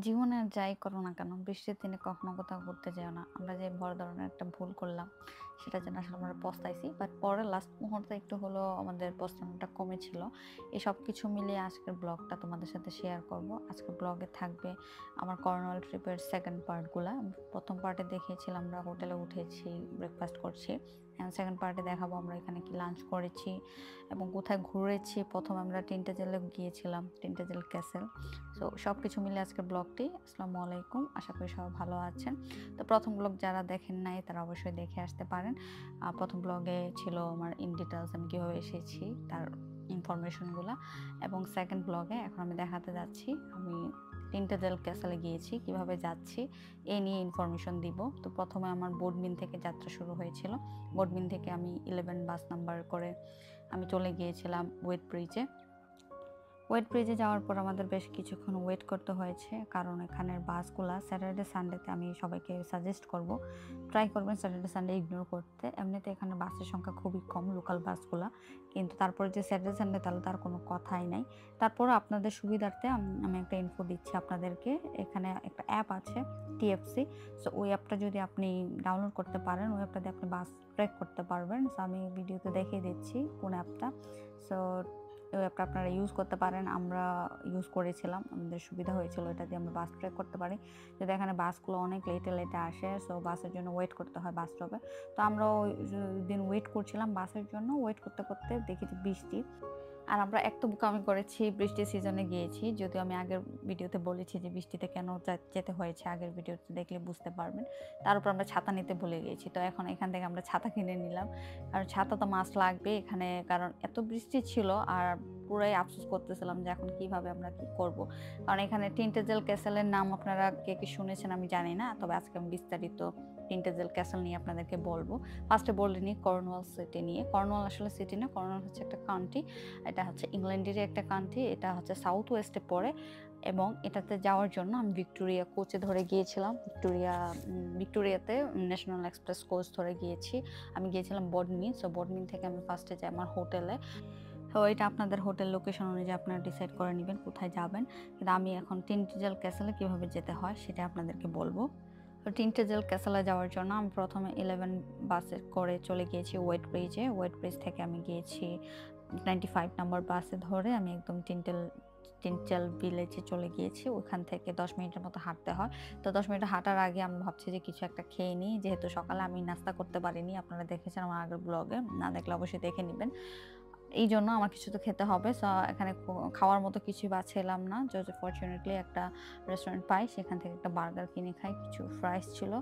জীবনে যাই করো না কেন, বৃষ্টির দিনে কখনো কোথাও ঘুরতে যেও না। আমরা যে বড় ধরনের একটা ভুল করলাম, সেটার জন্য আসলে আমরা পস্তাইছি। বাট পরে লাস্ট মুহূর্তে একটু হলেও আমাদের পস্তানোটা কমেছিল। এই সবকিছু মিলিয়ে আজকের ব্লগটা তোমাদের সাথে শেয়ার করব। আজকের ব্লগে থাকবে আমার কর্নওয়াল ট্রিপের সেকেন্ড পার্টগুলা। প্রথম পার্টে দেখিয়েছিলাম আমরা হোটেলে উঠেছি, ব্রেকফাস্ট করছি। সেকেন্ড পার্টে দেখাবো আমরা এখানে কি লাঞ্চ করেছি এবং কোথায় ঘুরেছি। প্রথম আমরা টিন্টাজেলে গিয়েছিলাম, টিন্টাজেল ক্যাসেল। সো সব কিছু মিলে আজকের ব্লগটি। আসসালামু আলাইকুম, আশা করি সবাই ভালো আছেন। তো প্রথম ব্লগ যারা দেখেন নাই তারা অবশ্যই দেখে আসতে পারেন। প্রথম ব্লগে ছিল আমার ইন ডিটেলস আমি কীভাবে এসেছি তার ইনফরমেশনগুলো, এবং সেকেন্ড ব্লগে এখন আমি দেখাতে যাচ্ছি আমি টিন্টাজেল ক্যাসেলে গিয়েছি, কিভাবে যাচ্ছি এই নিয়ে ইনফরমেশন দিব। তো প্রথমে আমার বোর্ডমিন থেকে যাত্রা শুরু হয়েছিল। বোর্ডমিন থেকে আমি 11 বাস নাম্বার করে আমি চলে গিয়েছিলাম ওয়েট ব্রিজে। ওয়েট ব্রিজে যাওয়ার পর আমাদের বেশ কিছুক্ষণ ওয়েট করতে হয়েছে, কারণ এখানের বাসগুলা স্যাটারডে সানডেতে আমি সবাইকে সাজেস্ট করব ট্রাই করবেন স্যাটারডে সানডে ইগনোর করতে। এমনিতে এখানে বাসের সংখ্যা খুবই কম, লোকাল বাসগুলা, কিন্তু তারপরে যে স্যাটারডে সানডে তাহলে তার কোনো কথাই নাই। তারপর আপনাদের সুবিধার্থে আমি একটা ইনফো দিচ্ছি আপনাদেরকে। এখানে একটা অ্যাপ আছে টিএফসি। সো ওই অ্যাপটা যদি আপনি ডাউনলোড করতে পারেন, ওই অ্যাপটা দিয়ে আপনি বাস ট্র্যাক করতে পারবেন। সো আমি ভিডিওতে দেখিয়ে দিচ্ছি কোন অ্যাপটা। সো ওই অ্যাপটা আপনারা ইউজ করতে পারেন। আমরা ইউজ করেছিলাম, আমাদের সুবিধা হয়েছিল, এটা দিয়ে আমরা বাস ট্র্যাক করতে পারি। যদি এখানে বাসগুলো অনেক লেটে আসে, সো বাসের জন্য ওয়েট করতে হয় বাস স্টপে। তো আমরা ওই দিন ওয়েট করছিলাম বাসের জন্য। ওয়েট করতে করতে দেখি যে বৃষ্টি। আর আমরা এক তো বোকামি করেছি, বৃষ্টির সিজনে গিয়েছি, যদিও আমি আগের ভিডিওতে বলেছি যে বৃষ্টিতে কেন যেতে হয়েছে, আগের ভিডিওতে দেখলে বুঝতে পারবেন। তার উপর আমরা ছাতা নিতে ভুলে গিয়েছি। তো এখন এখান থেকে আমরা ছাতা কিনে নিলাম, কারণ ছাতা তো মাস্ট লাগবে এখানে, কারণ এত বৃষ্টি ছিল। আর পুরাই আফসোস করতেছিলাম যে এখন কিভাবে আমরা কি করব, কারণ এখানে টিন্টাজেল ক্যাসেলের নাম আপনারা কে কি শুনেছেন আমি জানি না, তবে আজকে আমি বিস্তারিত টিন্টাজেল ক্যাসেল নিয়ে আপনাদেরকে বলবো। ফার্স্টে বলিনি কর্নওয়াল সিটি নিয়ে। কর্নওয়াল আসলে সিটি না, কর্নওয়াল হচ্ছে একটা কান্ট্রি। এটা হচ্ছে ইংল্যান্ডেরই একটা কান্ট্রি, এটা হচ্ছে সাউথ ওয়েস্টে পড়ে। এবং এটাতে যাওয়ার জন্য আমি ভিক্টোরিয়া কোচে ধরে গিয়েছিলাম। ভিক্টোরিয়াতে ন্যাশনাল এক্সপ্রেস কোচ ধরে গিয়েছি। আমি গিয়েছিলাম বডমিন। সো বডমিন থেকে আমি ফার্স্টে যাই আমার হোটেলে। তো এটা আপনাদের হোটেল লোকেশন অনুযায়ী আপনারা ডিসাইড করে নেবেন কোথায় যাবেন। কিন্তু আমি এখন টিন্টাজেল ক্যাসেলে কীভাবে যেতে হয় সেটা আপনাদেরকে বলবো। তো টিন্টাজেল ক্যাসেলে যাওয়ার জন্য আমি প্রথমে 11 বাসে করে চলে গিয়েছি ওয়েট ব্রিজে। ওয়েট ব্রিজ থেকে আমি গিয়েছি 95 নাম্বার বাসে ধরে আমি একদম টিনচাল ভিলেজে চলে গিয়েছি। ওখান থেকে 10 মিনিটের মতো হাঁটতে হয়। তো 10 মিনিট হাঁটার আগে আমি ভাবছি যে কিছু একটা খেয়ে নিই, যেহেতু সকালে আমি নাস্তা করতে পারিনি। আপনারা দেখেছেন আমার আগের ব্লগে, না দেখলে অবশ্যই দেখে নেবেন। এই জন্য আমার কিছু তো খেতে হবে। সো এখানে খাওয়ার মতো কিছুই পাচ্ছিলাম না। ফরচুনেটলি একটা রেস্টুরেন্ট পাই, সেখান থেকে একটা বার্গার কিনে খাই, কিছু ফ্রাইস ছিল।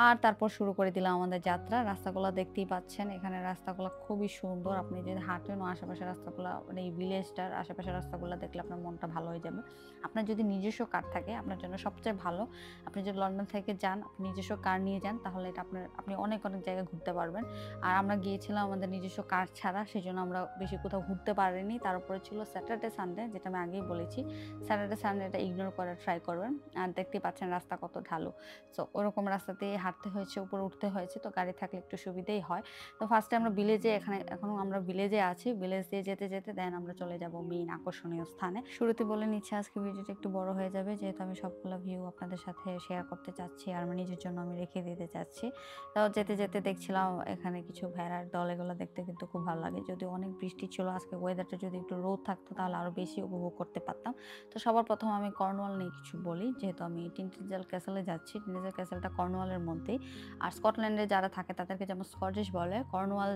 আর তারপর শুরু করে দিলাম আমাদের যাত্রা। রাস্তাগুলো দেখতেই পাচ্ছেন, এখানে রাস্তাগুলো খুবই সুন্দর। আপনি যদি হাঁটেন ও আশেপাশের রাস্তাগুলো, মানে এই ভিলেজটার আশেপাশের রাস্তাগুলো দেখলে আপনার মনটা ভালো হয়ে যাবে। আপনার যদি নিজস্ব কার থাকে আপনার জন্য সবচেয়ে ভালো। আপনি যদি লন্ডন থেকে যান, আপনি নিজস্ব কার নিয়ে যান, তাহলে এটা আপনি অনেক জায়গায় ঘুরতে পারবেন। আর আমরা গিয়েছিলাম আমাদের নিজস্ব কার ছাড়া, সেজন্য আমরা বেশি কোথাও ঘুরতে পারিনি। তার উপরে ছিল স্যাটারডে সানডে, যেটা আমি আগেই বলেছি। স্যাটারডে সানডেটা ইগনোর করার ট্রাই করবেন। আর দেখতেই পাচ্ছেন রাস্তা কত ঢালু। সো ওরকম রাস্তাতে হাঁটতে হয়েছে, উপরে উঠতে হয়েছে। তো গাড়ি থাকলে একটু সুবিধাই হয়। তো ফার্স্টে আমরা ভিলেজে, এখনো আমরা ভিলেজে আছি। ভিলেজ দিয়ে যেতে যেতে দেন আমরা চলে যাব মেইন আকর্ষণীয় স্থানে। শুরুতে বলে নিচ্ছি আজকে ভিডিওটা একটু বড় হয়ে যাবে, যেহেতু আমি সবগুলো ভিউ আপনাদের সাথে শেয়ার করতে চাচ্ছি আর আমার নিজের জন্য আমি রেখে দিতে চাচ্ছি। তো যেতে যেতে দেখছিলাম এখানে কিছু ভেড়ার দল, এগুলো দেখতে কিন্তু খুব ভালো লাগে। যদিও অনেক বৃষ্টি ছিল আজকে, ওয়েদারটা যদি একটু রোদ থাকতো তাহলে আরো বেশি উপভোগ করতে পারতাম। তো সবার প্রথম আমি কর্নওয়াল নিয়ে কিছু বলি, যেহেতু আমি টিন্টাজেল ক্যাসেলে যাচ্ছি। টিন্টাজেল ক্যাসেলটা কর্নওয়ালের মধ্যেই। আর স্কটল্যান্ডে যারা থাকে তাদেরকে যেমন স্কটিশ বলে, কর্নওয়াল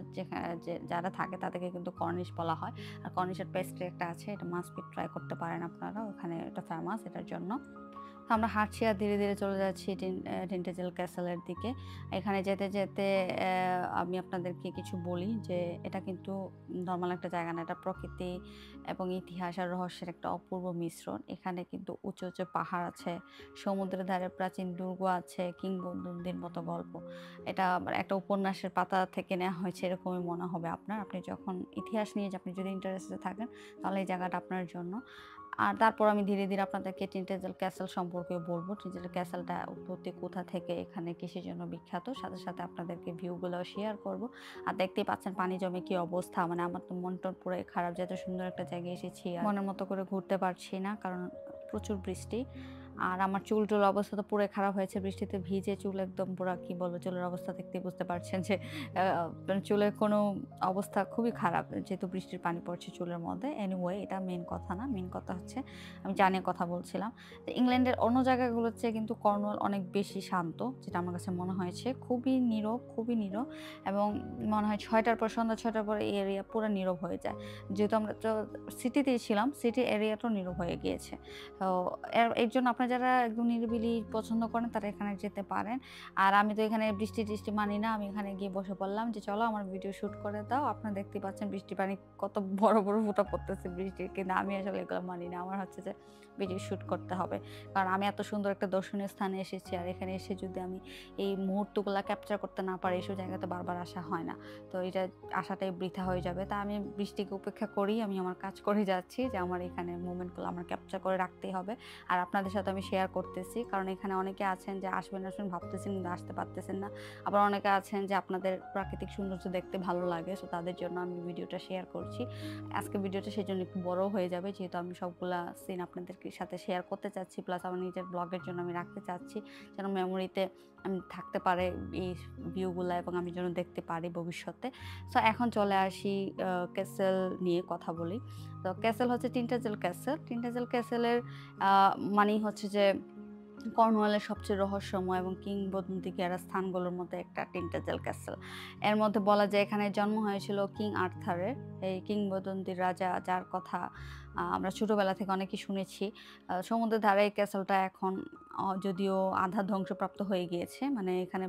যারা থাকে তাদেরকে কিন্তু কর্নিশ বলা হয়। আর কর্নিশের পেস্ট্রি একটা আছে, এটা মাস্ট বি ট্রাই করতে পারেন আপনারা, ওখানে এটা ফেমাস এটার জন্য। আমরা হাঁটছি আর ধীরে ধীরে চলে যাচ্ছি টিন্টাজেল ক্যাসেলের দিকে। এখানে যেতে যেতে আমি আপনাদেরকে কিছু বলি যে এটা কিন্তু নর্মাল একটা জায়গা না, এটা প্রকৃতি এবং ইতিহাস আর রহস্যের একটা অপূর্ব মিশ্রণ। এখানে কিন্তু উঁচু উঁচু পাহাড় আছে, সমুদ্রের ধারে প্রাচীন দুর্গ আছে, কিংবদন্তির মতো গল্প। এটা একটা উপন্যাসের পাতা থেকে নেওয়া হয়েছে এরকমই মনে হবে আপনার। আপনি যখন ইতিহাস নিয়ে আপনি যদি ইন্টারেস্টেড থাকেন তাহলে এই জায়গাটা আপনার জন্য। আর তারপর আমি ধীরে ধীরে আপনাদেরকে টিন্টাজেল ক্যাসেল সম্পর্কে বলবো। টিন্টাজেল ক্যাসেলটা উৎপত্তি কোথা থেকে, এখানে কিসের জন্য বিখ্যাত, সাথে সাথে আপনাদেরকে ভিউগুলোও শেয়ার করব। আর দেখতেই পাচ্ছেন পানি জমে কি অবস্থা, মানে আমার তো মনটা পুরো খারাপ যে এত সুন্দর একটা জায়গায় এসেছি আর মনের মতো করে ঘুরতে পারছি না, কারণ প্রচুর বৃষ্টি। আর আমার চুল-টুল অবস্থা তো পুরাই খারাপ হয়েছে। বৃষ্টিতে ভিজে চুল একদম পুরা কি বলবো, চুলের অবস্থা দেখতেই বুঝতে পারছেন যে মানে চুলের কোনো অবস্থা খুবই খারাপ। যেহেতু বৃষ্টির পানি পড়ছে চুলের মধ্যে। এনিওয়ে এটা মেইন কথা না। মেইন কথা হচ্ছে আমি যা নিয়ে কথা বলছিলাম। যে ইংল্যান্ডের অন্য জায়গাগুলোর চেয়ে কিন্তু কর্নওয়াল অনেক বেশি শান্ত, যেটা আমার কাছে মনে হয়েছে। খুবই নীরব, খুবই নীরব এবং মনে হয় ৬ টার পর সন্ধ্যা ৬ টার পরে এই এরিয়া পুরা নীরব হয়ে যায়। যেহেতু আমরা তো সিটিতেই ছিলাম, সিটি এরিয়াটাও নীরব হয়ে গিয়েছে। তো এর জন্য আপনারা যারা একদম নিরিবিলি পছন্দ করেন তারা এখানে যেতে পারেন। আর আমি তো এখানে বৃষ্টি-টিষ্টি মানি না। আমি এখানে গিয়ে বসে পড়লাম যে, "চলো আমার ভিডিও শুট করে দাও।" আপনারা দেখতেই পাচ্ছেন বৃষ্টির পানি কত বড়, বড় ফোঁটা পড়তেছে বৃষ্টির। কিন্তু আমি আসলে এগুলো মানি না। আমার হচ্ছে যে ভিডিও শুট করতে হবে। কারণ আমি এত সুন্দর একটা দর্শনীয় স্থানে এসেছি। আর এখানে এসে যদি আমি এই মুহূর্তগুলা ক্যাপচার করতে না পারি, এসব জায়গাতে বারবার আসা হয় না। তো এটা আসাটাই বৃথা হয়ে যাবে। তা আমি বৃষ্টিকে উপেক্ষা করেই আমি আমার কাজ করে যাচ্ছি যে আমার এখানে মোমেন্টগুলো আমার ক্যাপচার করে রাখতেই হবে। আর আপনাদের সাথে আমি শেয়ার করতেছি। কারণ এখানে অনেকে আছেন যে আসবেন, আসবেন ভাবতেছেন কিন্তু আসতে পারতেছেন না। আবার অনেকে আছেন যে আপনাদের প্রাকৃতিক সৌন্দর্য দেখতে ভালো লাগে। সো তাদের জন্য আমি ভিডিওটা শেয়ার করছি। আজকে ভিডিওটা সেজন্য একটু বড় হয়ে যাবে, যেহেতু আমি সবগুলা সিন আপনাদের সাথে শেয়ার করতে চাচ্ছি। প্লাস আমার নিজের ব্লগের জন্য আমি রাখতে চাচ্ছি, যেন মেমোরিতে আমি থাকতে পারে এই ভিউগুলা এবং আমি যেন দেখতে পারি ভবিষ্যতে। সো এখন চলে আসি ক্যাসেল নিয়ে কথা বলি। তো ক্যাসেল হচ্ছে টিন্টাজেল ক্যাসেল। টিন্টাজেল ক্যাসেলের মানেই হচ্ছে যে কর্নওয়ালের সবচেয়ে রহস্যময় এবং কিংবদন্তি ঘেরা স্থানগুলোর মধ্যে একটা টিন্টাজেল ক্যাসেল। এর মধ্যে বলা যায় এখানে জন্ম হয়েছিল কিং আর্থারের। এই কিংবদন্তির রাজা, যার কথা আমরা ছোটবেলা থেকে অনেকেই শুনেছি। সমুদ্রের ধারে এই ক্যাসেলটা এখন যদিও আধা ধ্বংসপ্রাপ্ত হয়ে গিয়েছে। মানে এখানে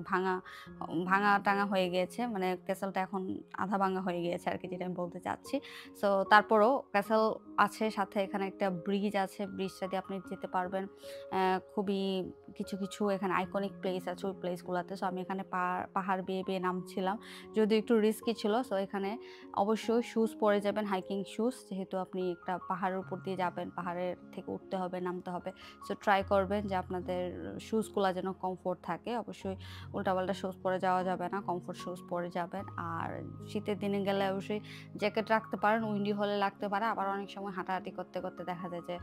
ভাঙা-টাঙা হয়ে গিয়েছে। মানে ক্যাসেলটা এখন আধা ভাঙা হয়ে গিয়েছে আরকি, যেটা আমি বলতে চাচ্ছি। সো তারপরও ক্যাসেল আছে, সাথে এখানে একটা ব্রিজ আছে। ব্রিজটা দিয়ে আপনি যেতে পারবেন। খুবই কিছু এখানে আইকনিক প্লেস আছে ওই প্লেসগুলাতে। সো আমি এখানে পাহাড় বেয়ে, বেয়ে নামছিলাম। যদিও একটু রিস্কি ছিল। সো এখানে অবশ্যই শুজ পরে যাবেন, হাইকিং শুজ। যেহেতু আপনি একটা পাহাড়ের উপর দিয়ে যাবেন, পাহাড়ের থেকে উঠতে হবে, নামতে হবে। সো ট্রাই করবেন যে আপনাদের শুজগুলা যেন কমফোর্ট থাকে। অবশ্যই উল্টাপাল্টা শুজ পরে যাওয়া যাবে না, কমফোর্ট শুজ পরে যাবেন। আর শীতের দিনে গেলে অবশ্যই জ্যাকেট রাখতে পারেন, উইন্ডি হলে লাগতে পারে। আবার অনেক সময় হাঁটাহাঁটি করতে, করতে দেখা যায় যে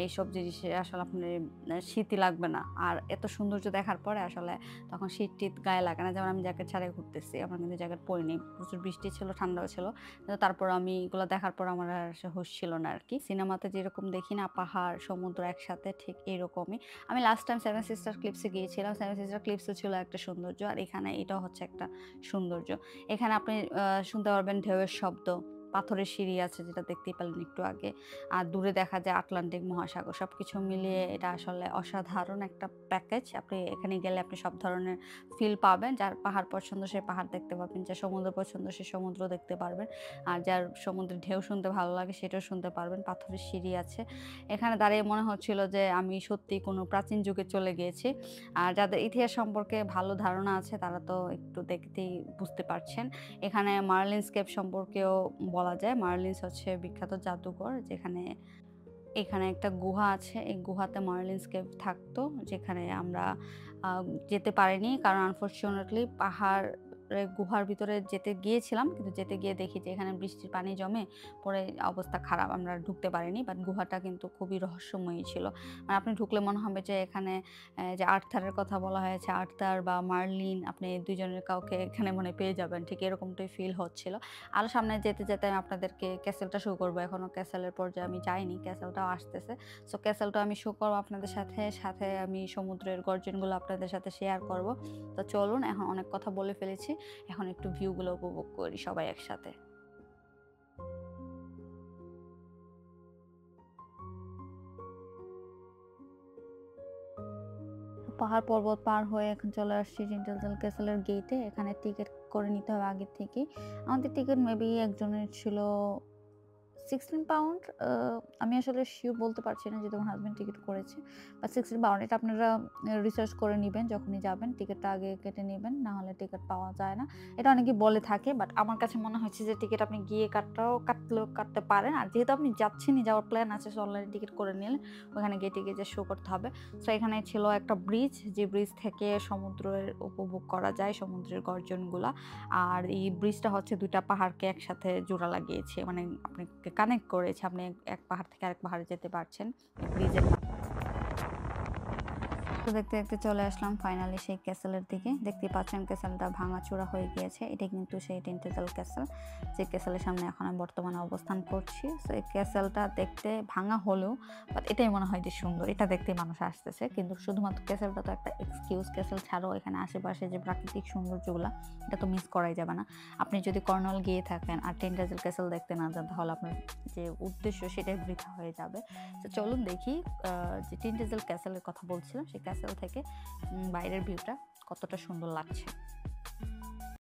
এইসব জিনিসে আসলে আপনার শীতই লাগবে না। আর এত সৌন্দর্য দেখার পরে আসলে তখন শীত-টিত গায়ে লাগে না। যেমন আমি জ্যাকেট ছাড়াই ঘুরতেছি। আমার কিন্তু জ্যাকেট পরিনি। প্রচুর বৃষ্টি ছিল, ঠান্ডাও ছিল। কিন্তু তারপর আমি এগুলো দেখার পর আমার আর হুঁশ ছিল না আরকি। সিনেমাতে যেরকম দেখি না পাহাড়, সমুদ্র একসাথে, ঠিক এরকমই। আমি লাস্ট টাইম সেভেন সিস্টার ক্লিপসে গিয়েছিলাম। সেভেন সিস্টার ক্লিপসও ছিল একটা সৌন্দর্য। আর এখানে এটাও হচ্ছে একটা সৌন্দর্য। এখানে আপনি শুনতে পারবেন ঢেউয়ের শব্দ। পাথরের সিঁড়ি আছে, যেটা দেখতেই পেলেন একটু আগে। আর দূরে দেখা যায় আটলান্টিক মহাসাগর। সবকিছু মিলিয়ে এটা আসলে অসাধারণ একটা প্যাকেজ। আপনি এখানে গেলে আপনি সব ধরনের ফিল পাবেন। যার পাহাড় পছন্দ সে পাহাড় দেখতে পাবেন, যার সমুদ্র পছন্দ সে সমুদ্র দেখতে পারবেন। আর যার সমুদ্রের ঢেউ শুনতে ভালো লাগে সেটাও শুনতে পারবেন। পাথরের সিঁড়ি আছে। এখানে দাঁড়িয়ে মনে হচ্ছিল যে আমি সত্যিই কোনো প্রাচীন যুগে চলে গিয়েছি। আর যাদের ইতিহাস সম্পর্কে ভালো ধারণা আছে তারা তো একটু দেখতেই বুঝতে পারছেন। এখানে মার্লিনস কেভ সম্পর্কেও বলা যায়। মার্লিনস হচ্ছে বিখ্যাত জাদুঘর, যেখানে এখানে একটা গুহা আছে। এই গুহাতে মার্লিনস কেভ থাকতো, যেখানে আমরা আ যেতে পারিনি। কারণ আনফরচুনেটলি গুহার ভিতরে যেতে গিয়েছিলাম। কিন্তু যেতে গিয়ে দেখি যে এখানে বৃষ্টির পানি জমে পরে অবস্থা খারাপ। আমরা ঢুকতে পারিনি। বাট গুহাটা কিন্তু খুবই রহস্যময়ী ছিল। মানে আপনি ঢুকলে মনে হবে যে এখানে যে আর্থারের কথা বলা হয়েছে, আর্থার বা মার্লিন, আপনি ২ জনের কাউকে এখানে মনে হয় পেয়ে যাবেন। ঠিক এরকমটাই ফিল হচ্ছিল। আরো সামনে যেতে, যেতে আমি আপনাদেরকে ক্যাসেলটা শো করব। এখনো ক্যাসেলের পর্যায়ে আমি যাইনি। ক্যাসেলটাও আসতেছে। সো ক্যাসেলটা আমি শো করব আপনাদের সাথে। সাথে আমি সমুদ্রের গর্জনগুলো আপনাদের সাথে শেয়ার করব। তো চলুন, এখন অনেক কথা বলে ফেলেছি। এখন একটু ভিউগুলো উপভোগ করি সবাই একসাথে। পাহাড় পর্বত পার হয়ে এখন চলে আসছি টিন্টাজেল ক্যাসেলের গেটে। এখানে টিকেট করে নিতে হবে আগের থেকেই। আমাদের টিকেট মেবি একজনের ছিল 16 পাউন্ড। আমি আসলে সিউর বলতে পারছি না, যেহেতু আমার হাসব্যান্ড টিকেট করেছে। বাট 16 পাউন্ড, এটা আপনারা রিসার্চ করে নিবেন যখনই যাবেন। টিকেটটা আগে কেটে নিবেন, না হলে টিকেট পাওয়া যায় না। এটা অনেকেই বলে থাকে, বাট আমার কাছে মনে হয়েছে যে টিকেট আপনি গিয়ে কাটলেও কাটতে পারেন। আর যেহেতু আপনি যাচ্ছেনই, যাওয়ার প্ল্যান আছে, সো অনলাইনে টিকেট করে নিলেন। ওখানে গেটে গিয়ে যে শো করতে হবে। সো এখানে ছিল একটা ব্রিজ, যে ব্রিজ থেকে সমুদ্রের উপভোগ করা যায়, সমুদ্রের গর্জনগুলা। আর এই ব্রিজটা হচ্ছে ২ টা পাহাড়কে একসাথে জোড়া লাগিয়েছে। মানে আপনাকে কানেক্ট করেছে। আপনি এক পাহাড় থেকে আরেক পাহাড়ে যেতে পারছেন এই ব্রিজের তো দেখতে দেখতে চলে আসলাম ফাইনালি সেই ক্যাসেলের দিকে। দেখতেই পাচ্ছেন ক্যাসেলটা ভাঙাচোরা হয়ে গিয়েছে। এটা কিন্তু সেই টিনটেজাল ক্যাসেল, যে ক্যাসেলের সামনে এখন আমি বর্তমানে অবস্থান করছি। সো এই ক্যাসেলটা দেখতে ভাঙা হলেও বাট এটাই মনে হয় যে সুন্দর। এটা দেখতেই মানুষ আসতেছে। কিন্তু শুধুমাত্র ক্যাসেলটা তো একটা এক্সকিউজ। ক্যাসেল ছাড়াও এখানে আশেপাশে যে প্রাকৃতিক সৌন্দর্যগুলা, এটা তো মিস করাই যাবে না। আপনি যদি কর্নওয়াল গিয়ে থাকেন আর টিনটেজাল ক্যাসেল দেখতে না যান, তাহলে আপনার যে উদ্দেশ্য সেটাই বৃথা হয়ে যাবে। তো চলুন দেখি যে টিনটেজাল ক্যাসেলের কথা বলছিলাম, সেই ক্যাসেল থেকে বাইরের ভিউটা কতটা সুন্দর লাগছে।